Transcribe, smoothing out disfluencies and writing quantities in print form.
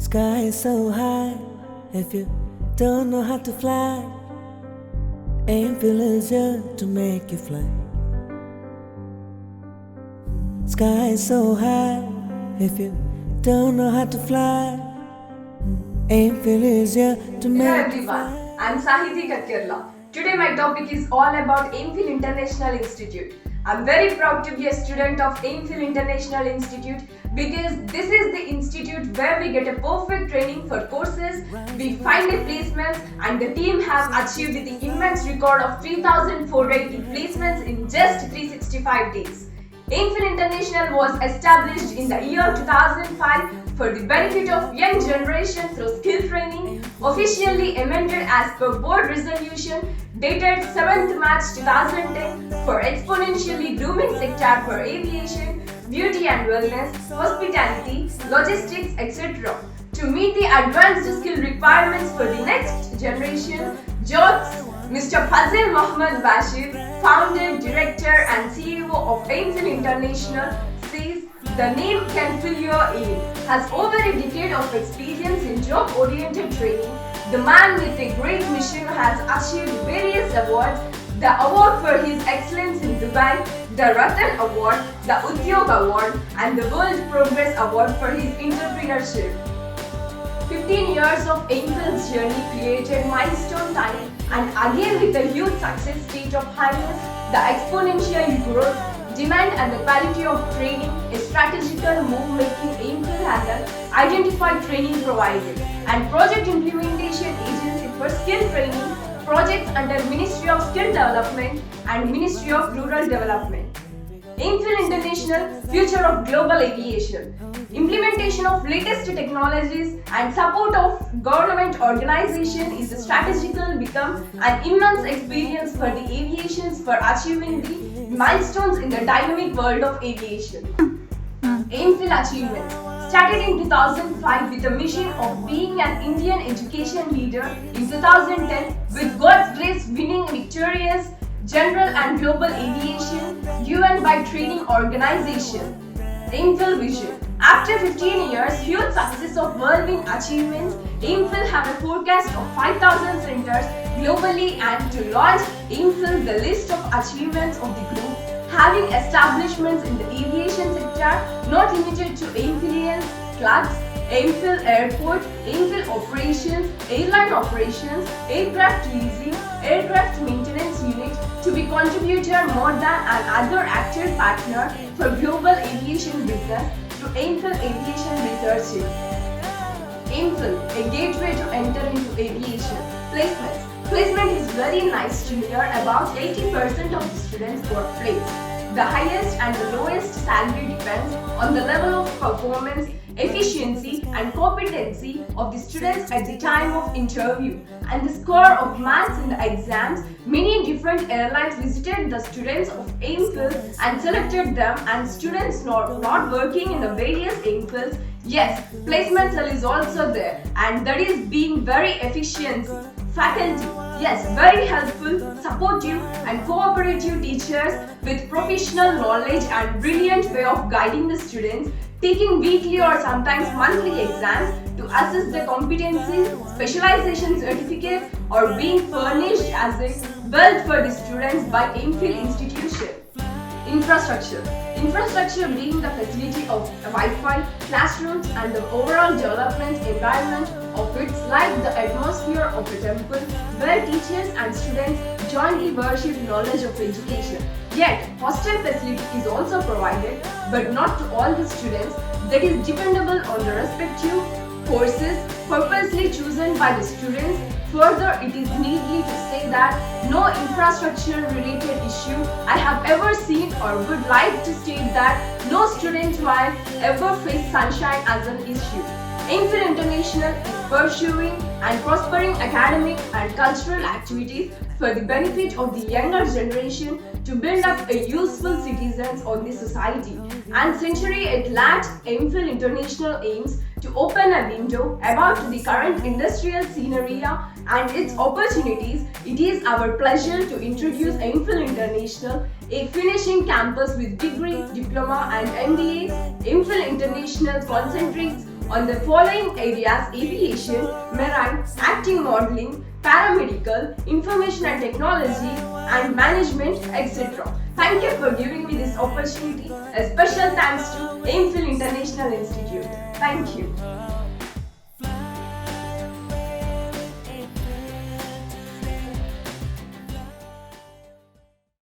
Sky is so high, if you don't know how to fly, Aimfil is here to make you fly. Sky is so high, if you don't know how to fly, Aimfil is here to Hello make you everyone, fly. I'm Sahiti Katkirla. Today my topic is all about Aimfil International Institute. I'm very proud to be a student of Aimfil International Institute because this is the institute where we get a perfect training for courses, we find a placements, and the team has achieved the immense record of 3,480 placements in just 365 days. Aimfil International was established in the year 2005 for the benefit of young generation through skill training, officially amended as per board resolution dated 7th March 2010 for exponentially grooming sector for aviation, beauty and wellness, hospitality, logistics, etc. To meet the advanced skill requirements for the next generation, jobs Mr. Fazil Mohammed Bashir, founder, director and CEO of Aimfil International, says the name can fill your aim. Has over a decade of experience in job-oriented training, the man with a great mission has achieved various awards, the award for his excellence in Dubai, the Ratan Award, the Udyog Award and the World Progress Award for his entrepreneurship. 15 years of Aimfil's journey created milestone time, and again with a huge success state of highness, the exponential growth, demand and the quality of training, a strategical move making Aimfil has an identified training provider and project implementation agency for skill training projects under Ministry of Skill Development and Ministry of Rural Development. Aimfil International, future of global aviation. Implementation of latest technologies and support of government organization is strategical become an immense experience for the aviations for achieving the milestones in the dynamic world of aviation. Aimfil achievements. Started in 2005 with a mission of being an Indian education leader in 2010 with God's grace winning victorious general and global aviation given by training organization. Aimfil vision. After 15 years, huge success of whirlwind achievements, Aimfil have a forecast of 5,000 centers globally and to launch Aimfil the list of achievements of the group, having establishments in the aviation sector not limited to Aimfilians, clubs, Aimfil Airport, Aimfil Operations, Airline Operations, Aircraft Leasing, Aircraft Maintenance Unit to be contributor more than another active partner for global aviation business through Aimfil Aviation Research. Aimfil, a gateway to enter into aviation. Placements. Placement is very nice to hear. About 80% of the students got placed. The highest and the lowest salary depends on the level of performance, efficiency and competency of the students at the time of interview and the score of marks in the exams. Many different airlines visited the students of Aimfil and selected them, and students not working in the various Aimfils. Yes, placement cell is also there, and that is being very efficiency. Faculty, yes, very helpful, supportive and cooperative teachers with professional knowledge and brilliant way of guiding the students, taking weekly or sometimes monthly exams to assess the competency, specialization certificate or being furnished as a wealth for the students by Aimfil institution. Infrastructure. Infrastructure being the facility of Wi-Fi, classrooms and the overall development environment of it's like the atmosphere of a temple where teachers and students jointly worship knowledge of education. Yet, hostel facility is also provided, but not to all the students. That is dependable on the respective courses purposely chosen by the students. Further, it is needly to say that no infrastructure related issue I have ever seen or would like to state that no student will ever face sunshine as an issue. Aimfil International is pursuing and prospering academic and cultural activities for the benefit of the younger generation to build up a useful citizens on the society. And century at large, Aimfil International aims to open a window about the current industrial scenery and its opportunities. It is our pleasure to introduce Aimfil International, a finishing campus with degree, diploma and MBA. Aimfil International concentrates on the following areas: aviation, marine, acting modeling, paramedical, information and technology, and management, etc. Thank you for giving me this opportunity. A special thanks to AIMFIL International Institute. Thank you.